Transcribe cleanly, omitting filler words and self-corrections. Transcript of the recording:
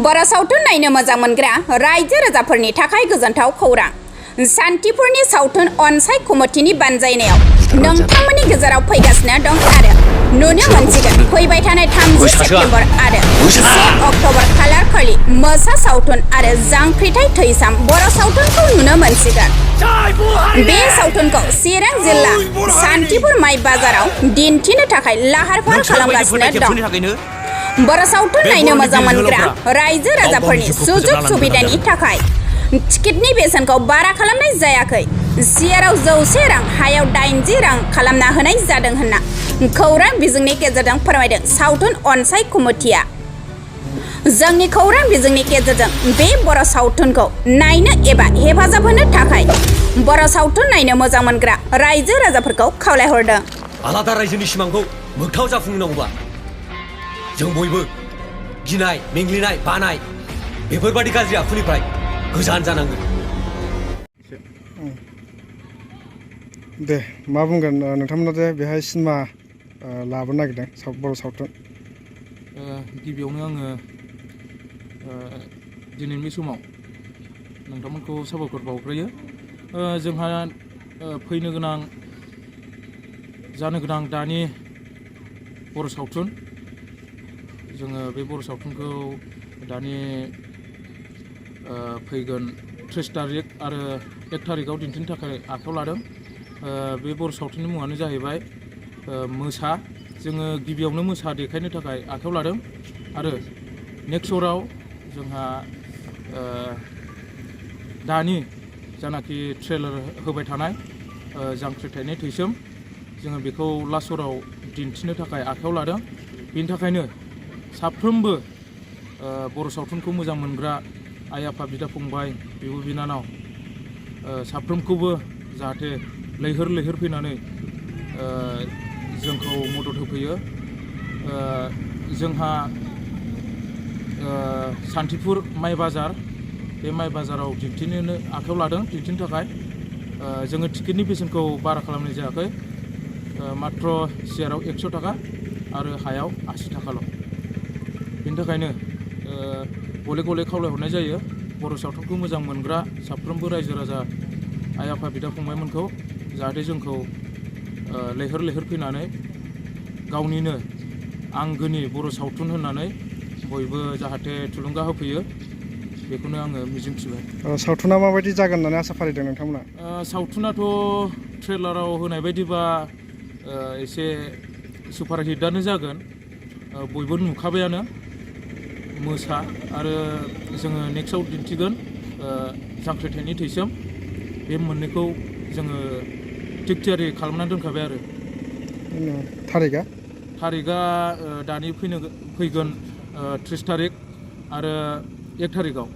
बर' सावथुन नायनो मोजां मोनग्रा रायजो राजाफोरनि थाखाय गोजोनथाव खौरां। सान्थिपुरनि सावथुन अनसाय कमिटिनि बानजायनायाव नोंथांमोननि गेजेराव फैगासिनो दं आरो नुनो मोनसिगोन फैबाय थानाय 30 सेप्तेम्बर आरो 1 अक्ट'बर खालार खालि मोसा सावथुन आरो जांख्रिथाय थैसाम बर' सावथुनखौ नुनो मोनसिगोन। बे सावथुनखौ चिरां जिल्ला सान्थिपुर माइ बाजाराव दिन्थिनो थाखाय लाहार फाहार खालामगासिनो दं। बर' सावथुन नायनो मोजां मोनग्रा रायजो राजाफोरनि सुजुग सुबिदानि थाखाय टिकेटनि बेसेनखौ बारा खालामनाय जायाखै। सियाराव 100 रां, हायाव 80 रां खालामना होनाय जादों होनना खौरां बिजोंनि गेजेरजों फोरमायदों सावथुन अनसाय कमिटिया। जोंनि खौरां बिजोंनि गेजेरजों बे बर' सावथुनखौ नायनो एबा हेफाजाब होनो थाखाय बर' सावथुन नायनो मोजां मोनग्रा रायजो राजाफोरखौ खावलायहरदों। आलादा रायजोनि सिमांखौ मोगथाङाव जाफुंहोनांगौबा जों बयबो गिनाय, मेंग्लिनाय, बानाय बेफोरबादि गाज्रि आखुनिफ्राय गोजान जानांगोन। दे मा बुंगोन नोंथांमोना जे बेहाय सिनेमा लाबोनो नागिरदों बर' सावथुन। गिबियावनो आङो दिनैनि बे समाव नोंथांमोनखौ साबायखर बावग्रोयो। जोंहा फैनो गोनां जानो गोनां दानि बर' सावथुन, जोङो बे बर' सावथुनखौ दानि फैगोन 30 तारिख आरो 1 तारिखआव दिन्थिनो थाखाय आखायाव लादों। बे बर' सावथुननि मुङानो जाहैबाय मोसा। जोङो गिबियावनो मोसा देखायनो थाखाय आखायाव लादों आरो नेक्स्ट श'आव जोंहा दानि जानाखि ट्रेलार होबाय थानाय जांख्रिथायनि थैसोम, जोङो बेखौ लास्ट श'आव दिन्थिनो थाखाय आखायाव लादों। बेनि थाखायनो साफ्रोमबो बर' सावथुनखौ मोजां मोनग्रा आइ आफा, बिदा फंबाय, बिब' बिनानाव साफ्रोमखौबो जाहाथे लैहोर लैहोर फैनानै जोंखौ मदद होफैयो। जोंहा सान्थिपुर माइ बाजार, बे माइ बाजाराव दिन्थिनो आखायाव लादों। दिन्थिनो थाखाय जोङो टिकेटनि बेसेनखौ बारा खालामनाय जायाखै, मात्र सियाराव 100 थाखा आरो हायाव 80 थाखाल'। बेनि थाखायनो गले गले खावलायहरनाय जायो बर' सावथुनखौ मोजां मोनग्रा साफ्रोमबो रायजो राजा आइ आफा, बिदा फंबायमोनखौ जाहाथे जोंखौ लैहोर लैहोर फैनानै गावनिनो आंगोनि बर' सावथुन होननानै बयबो जाहाथे थुलुंगा होफैयो, बेखौनो आङो मिजिंथिबाय। सावथुना माबायदि जागोन होननानै आसा फारिदों नोंथांमोना? सावथुनाथ' ट्रेलाराव होनाय बायदिबा एसे सुपार हिटआनो जागोन। बयबो नुखाबायानो मोसा, आरो जोङो नेक्स्टआव दिन्थिगोन जांख्रिथायनि थैसोम। बे मोननैखौ जोङो थिग थियारि खालामनानै दोनखाबाय आरो। थारिखआ दानि फैगोन 30 तारिख आरो 1 तारिखआव